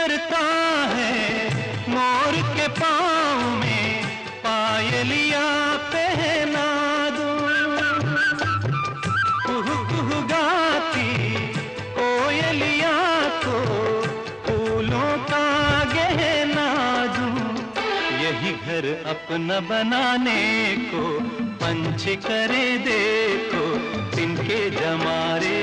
करता है मोर के पाँव में पायलियां पहना दूं। कुहू कुहू गाती कोयलियां को फूलों का गहना दूं। यही घर अपना बनाने को पंछी करे देखो, तिनके जमारे